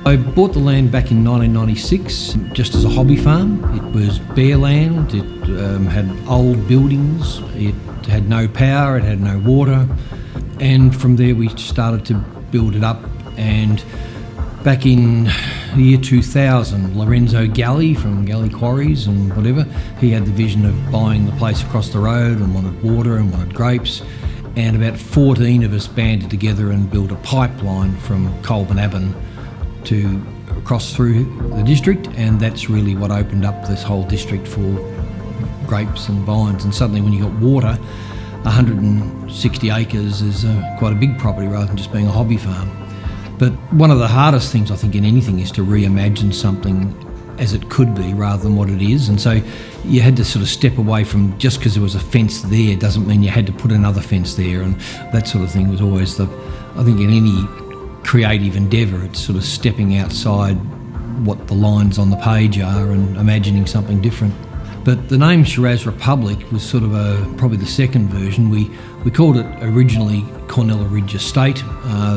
I bought the land back in 1996 just as a hobby farm. It was bare land, it had old buildings, it had no power, it had no water, and from there we started to build it up. And back in the year 2000, Lorenzo Galli from Galli Quarries and whatever, he had the vision of buying the place across the road and wanted water and wanted grapes. And about 14 of us banded together and built a pipeline from Colburn to cross through the district, and that's really what opened up this whole district for grapes and vines. And suddenly when you got water, 160 acres is quite a big property rather than just being a hobby farm. But one of the hardest things I think in anything is to reimagine something as it could be rather than what it is. And so you had to sort of step away from just because there was a fence there doesn't mean you had to put another fence there, and that sort of thing was always I think in any creative endeavour, it's sort of stepping outside what the lines on the page are and imagining something different. But the name Shiraz Republic was sort of probably the second version. We called it originally Cornella Ridge Estate.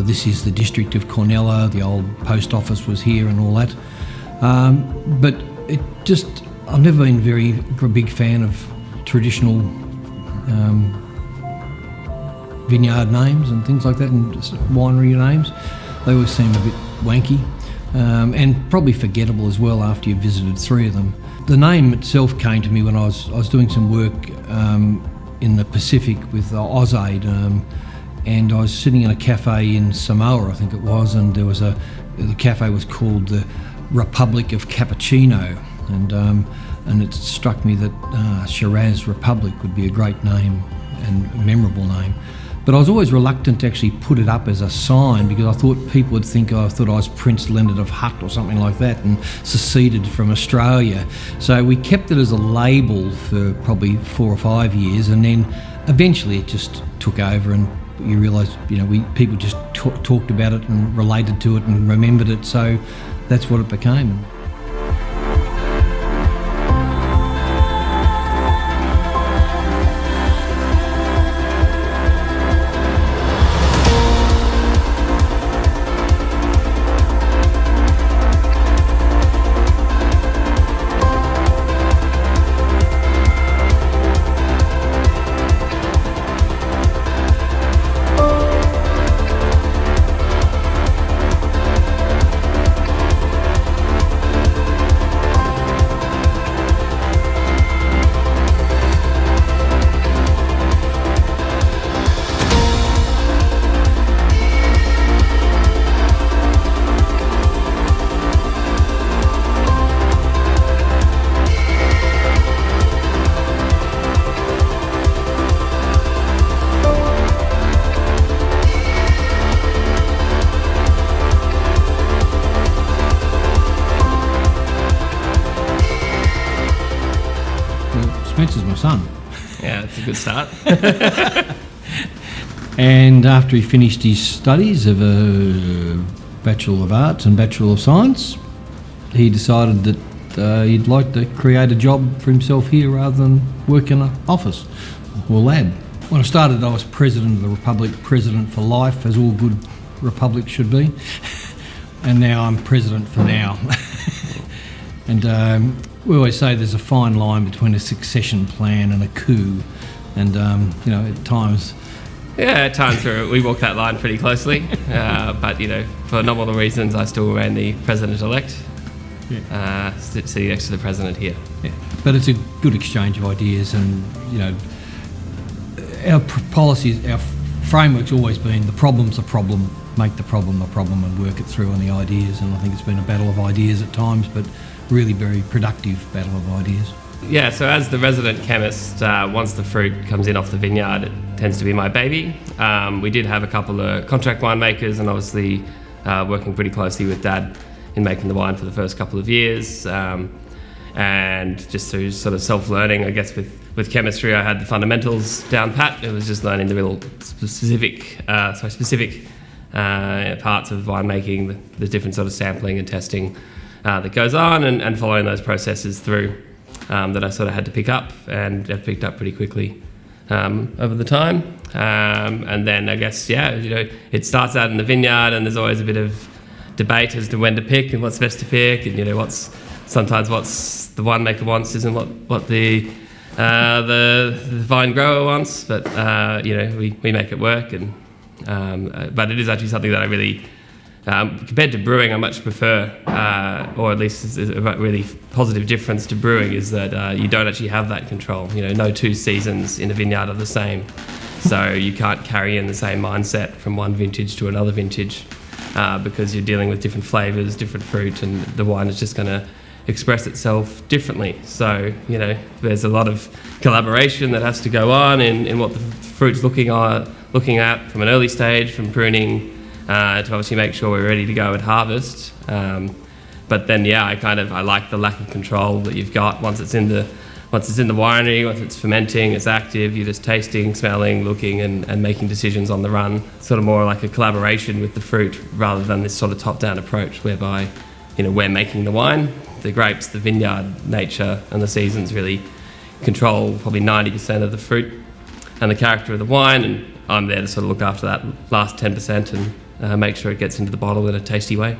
This is the district of Cornella. The old post office was here and all that. But I've never been a big fan of traditional vineyard names and things like that, and just winery names. They always seem a bit wanky and probably forgettable as well after you've visited 3 of them. The name itself came to me when I was doing some work in the Pacific with AusAid, and I was sitting in a cafe in Samoa, I think it was, and the cafe was called the Republic of Cappuccino, and it struck me that Shiraz Republic would be a great name and a memorable name. But I was always reluctant to actually put it up as a sign because I thought people would think I was Prince Leonard of Hutt or something like that and seceded from Australia. So we kept it as a label for probably 4 or 5 years, and then eventually it just took over, and you realise, people just talked about it and related to it and remembered it, so that's what it became. Spencer's my son. Yeah, that's a good start. And after he finished his studies of a Bachelor of Arts and Bachelor of Science, he decided that he'd like to create a job for himself here rather than work in an office or lab. When I started, I was President of the Republic, President for life, as all good republics should be. And now I'm President for now. And we always say there's a fine line between a succession plan and a coup. And, at times... Yeah, at times we walk that line pretty closely. But, for nominal reasons, I still remain the President-elect, sitting next to the President here. Yeah. But it's a good exchange of ideas, and, our policies, our framework's always been the problem's a problem, make the problem a problem and work it through on the ideas. And I think it's been a battle of ideas at times, but really very productive battle of ideas. Yeah, so as the resident chemist, once the fruit comes in off the vineyard, it tends to be my baby. We did have a couple of contract winemakers, and obviously working pretty closely with Dad in making the wine for the first couple of years. And just through sort of self-learning, I guess, with chemistry, I had the fundamentals down pat. It was just learning the real specific parts of winemaking, the different sort of sampling and testing that goes on, and following those processes through that I sort of had to pick up, and have picked up pretty quickly over the time. And then I guess, it starts out in the vineyard, and there's always a bit of debate as to when to pick and what's best to pick, and sometimes what's the winemaker wants isn't what the vine grower wants, but we make it work, and but it is actually something that I really, compared to brewing, I much prefer, or at least is a really positive difference to brewing, is that you don't actually have that control. No two seasons in a vineyard are the same, so you can't carry in the same mindset from one vintage to another vintage, because you're dealing with different flavours, different fruit, and the wine is just going to express itself differently. So there's a lot of collaboration that has to go on in what the fruit's looking at from an early stage, from pruning, to obviously make sure we're ready to go at harvest. But then I like the lack of control that you've got once it's in the winery, once it's fermenting, it's active, you're just tasting, smelling, looking, and making decisions on the run. Sort of more like a collaboration with the fruit rather than this sort of top-down approach whereby we're making the wine, the grapes, the vineyard, nature, and the seasons really control probably 90% of the fruit and the character of the wine, and I'm there to sort of look after that last 10% and make sure it gets into the bottle in a tasty way.